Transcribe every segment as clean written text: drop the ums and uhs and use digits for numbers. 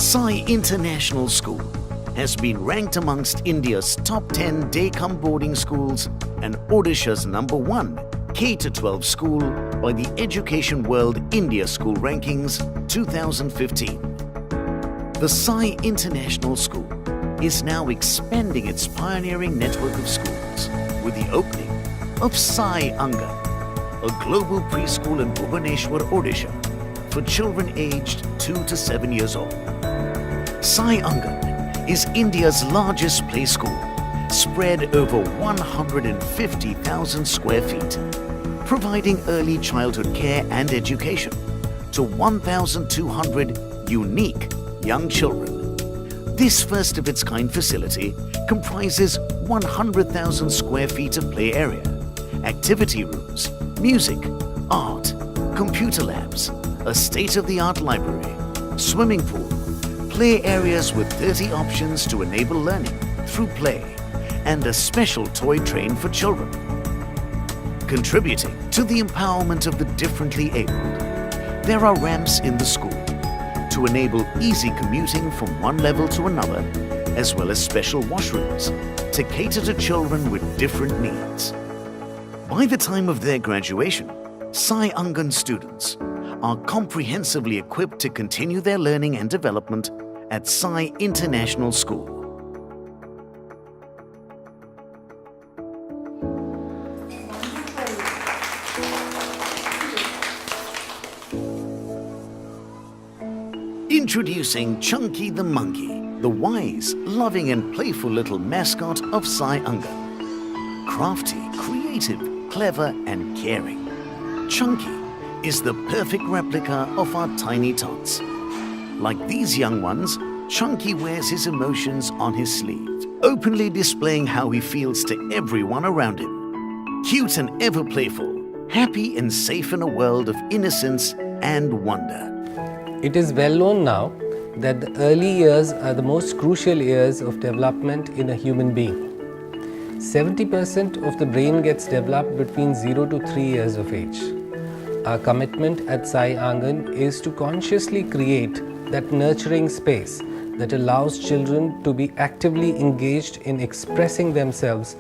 Sai International School has been ranked amongst India's top 10 day-come boarding schools and Odisha's #1 K-12 school by the EducationWorld India School Rankings 2015. The Sai International School is now expanding its pioneering network of schools with the opening of Sai Angan, a global preschool in Bhubaneswar, Odisha, for children aged 2 to 7 years old. Sai Angan is India's largest play school, spread over 150,000 square feet, providing early childhood care and education to 1,200 unique young children. This first-of-its-kind facility comprises 100,000 square feet of play area, activity rooms, music, art, computer labs, a state-of-the-art library, swimming pool, play areas with 30 options to enable learning through play, and a special toy train for children. Contributing to the empowerment of the differently abled, there are ramps in the school to enable easy commuting from one level to another, as well as special washrooms to cater to children with different needs. By the time of their graduation, Sai Angan students are comprehensively equipped to continue their learning and development at Sai International School. Introducing Chunky the monkey, the wise, loving and playful little mascot of Sai Angan. Crafty, creative, clever and caring, Chunky is the perfect replica of our tiny tots. Like these young ones, Chunky wears his emotions on his sleeve, openly displaying how he feels to everyone around him. Cute and ever playful, happy and safe in a world of innocence and wonder. It is well known now that the early years are the most crucial years of development in a human being. 70% of the brain gets developed between 0 to 3 years of age. Our commitment at Sai Angan is to consciously create that nurturing space that allows children to be actively engaged in expressing themselves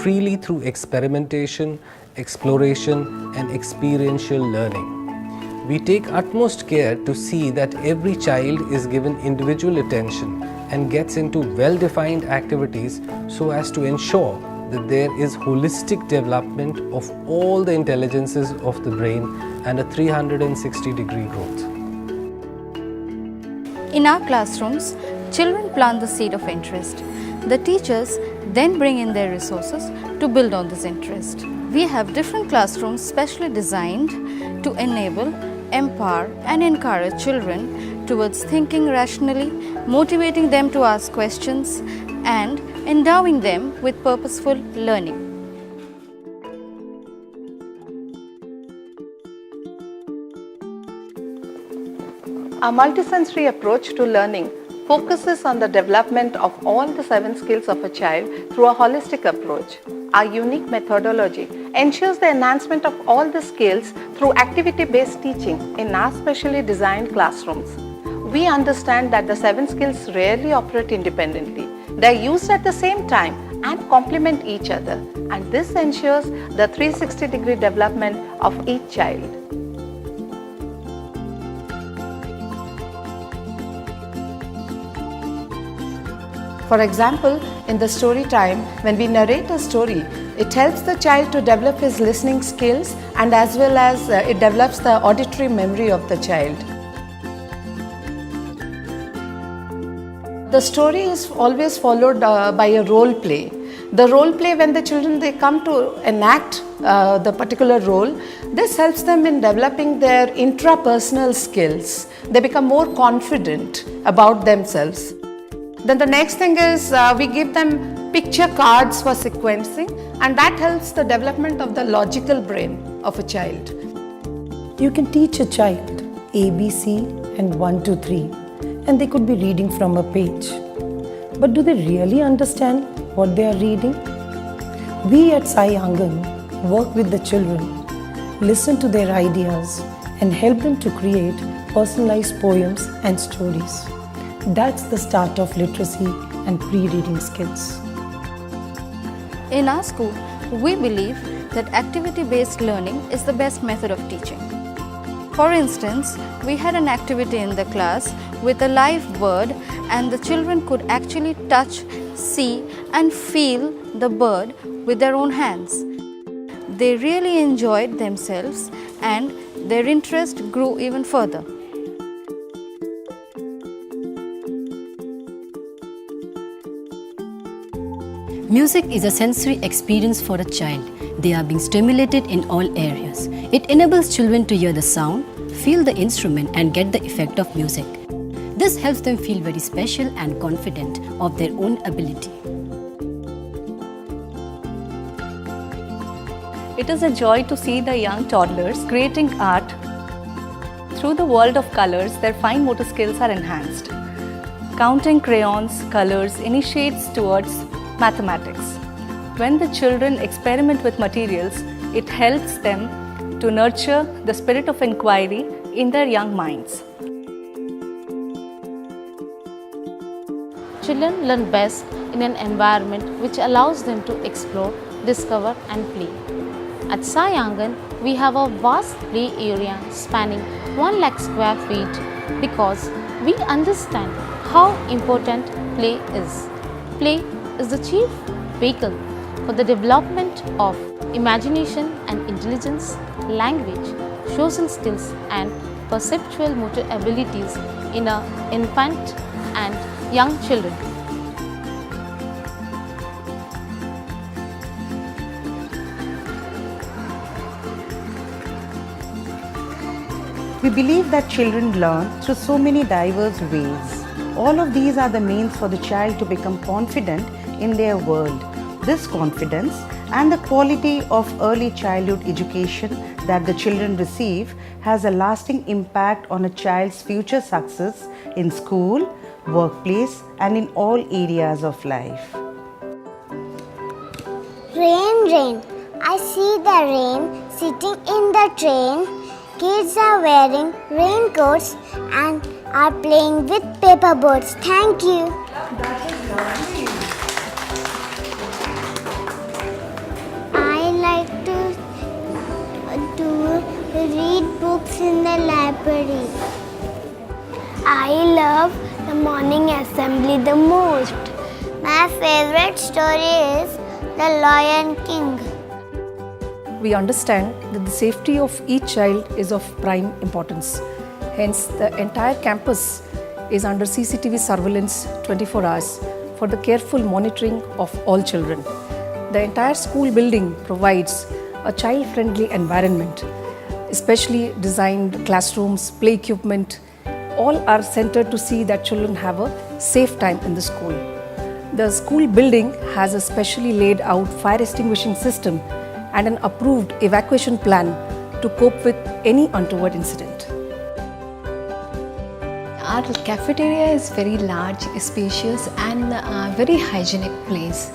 freely through experimentation, exploration, and experiential learning. We take utmost care to see that every child is given individual attention and gets into well-defined activities so as to ensure that there is holistic development of all the intelligences of the brain and a 360-degree growth. In our classrooms, children plant the seed of interest. The teachers then bring in their resources to build on this interest. We have different classrooms specially designed to enable, empower and encourage children towards thinking rationally, motivating them to ask questions and endowing them with purposeful learning. Our multisensory approach to learning focuses on the development of all the 7 skills of a child through a holistic approach. Our unique methodology ensures the enhancement of all the skills through activity-based teaching in our specially designed classrooms. We understand that the 7 skills rarely operate independently. They are used at the same time and complement each other, and this ensures the 360-degree development of each child. For example, in the story time, when we narrate a story, it helps the child to develop his listening skills and as well as it develops the auditory memory of the child. The story is always followed by a role play. The role play, when the children they come to enact the particular role, this helps them in developing their intrapersonal skills. They become more confident about themselves. Then the next thing is we give them picture cards for sequencing, and that helps the development of the logical brain of a child. You can teach a child ABC and 1, 2, 3, and they could be reading from a page. But do they really understand what they are reading? We at Sai Angan work with the children, listen to their ideas, and help them to create personalized poems and stories. That's the start of literacy and pre-reading skills. In our school, we believe that activity-based learning is the best method of teaching. For instance, we had an activity in the class with a live bird, and the children could actually touch, see and feel the bird with their own hands. They really enjoyed themselves and their interest grew even further. Music is a sensory experience for a child. They are being stimulated in all areas. It enables children to hear the sound, feel the instrument and get the effect of music. This helps them feel very special and confident of their own ability. It is a joy to see the young toddlers creating art. Through the world of colors, their fine motor skills are enhanced. Counting crayons, colors initiates towards mathematics. When the children experiment with materials, it helps them to nurture the spirit of inquiry in their young minds. Children learn best in an environment which allows them to explore, discover and play. At Sai Angan, we have a vast play area spanning 1 lakh square feet because we understand how important play is. Play is the chief vehicle for the development of imagination and intelligence, language, social skills and perceptual motor abilities in infant and young children. We believe that children learn through so many diverse ways. All of these are the means for the child to become confident in their world. This confidence and the quality of early childhood education that the children receive has a lasting impact on a child's future success in school, workplace and in all areas of life. Rain, rain. I see the rain sitting in the train. Kids are wearing raincoats and are playing with paper boats. Thank you. That is lovely. I like to read books in the library. I love the morning assembly the most. My favorite story is The Lion King. We understand that the safety of each child is of prime importance. Hence, the entire campus is under CCTV surveillance 24 hours for the careful monitoring of all children. The entire school building provides a child-friendly environment, especially designed classrooms, play equipment. All are centered to see that children have a safe time in the school. The school building has a specially laid out fire extinguishing system and an approved evacuation plan to cope with any untoward incident. Our cafeteria is very large, spacious and very hygienic place.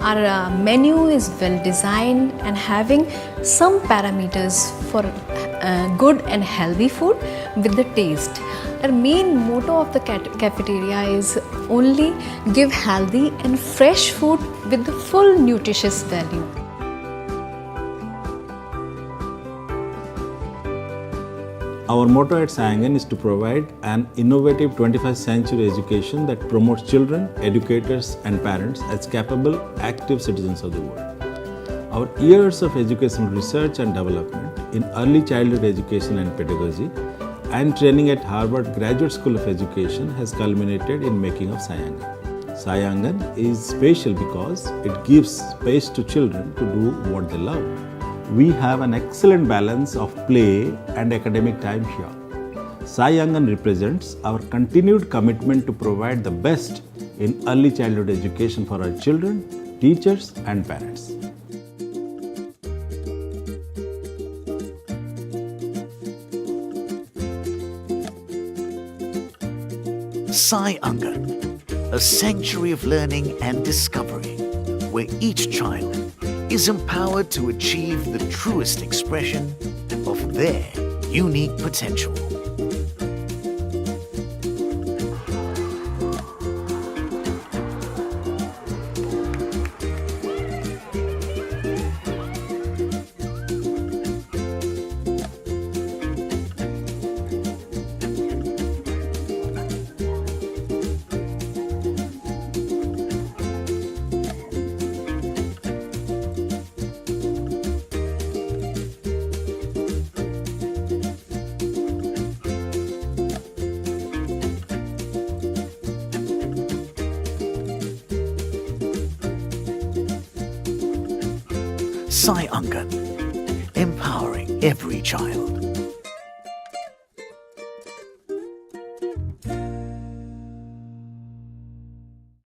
Our menu is well designed and having some parameters for good and healthy food with the taste. Our main motto of the cafeteria is only give healthy and fresh food with the full nutritious value. Our motto at Angan is to provide an innovative 21st century education that promotes children, educators and parents as capable, active citizens of the world. Our years of educational research and development in early childhood education and pedagogy and training at Harvard Graduate School of Education has culminated in making of Sai Angan. Sai Angan is special because it gives space to children to do what they love. We have an excellent balance of play and academic time here. Sai Angan represents our continued commitment to provide the best in early childhood education for our children, teachers and parents. Sai Angan, a sanctuary of learning and discovery, where each child is empowered to achieve the truest expression of their unique potential. Angan, empowering every child.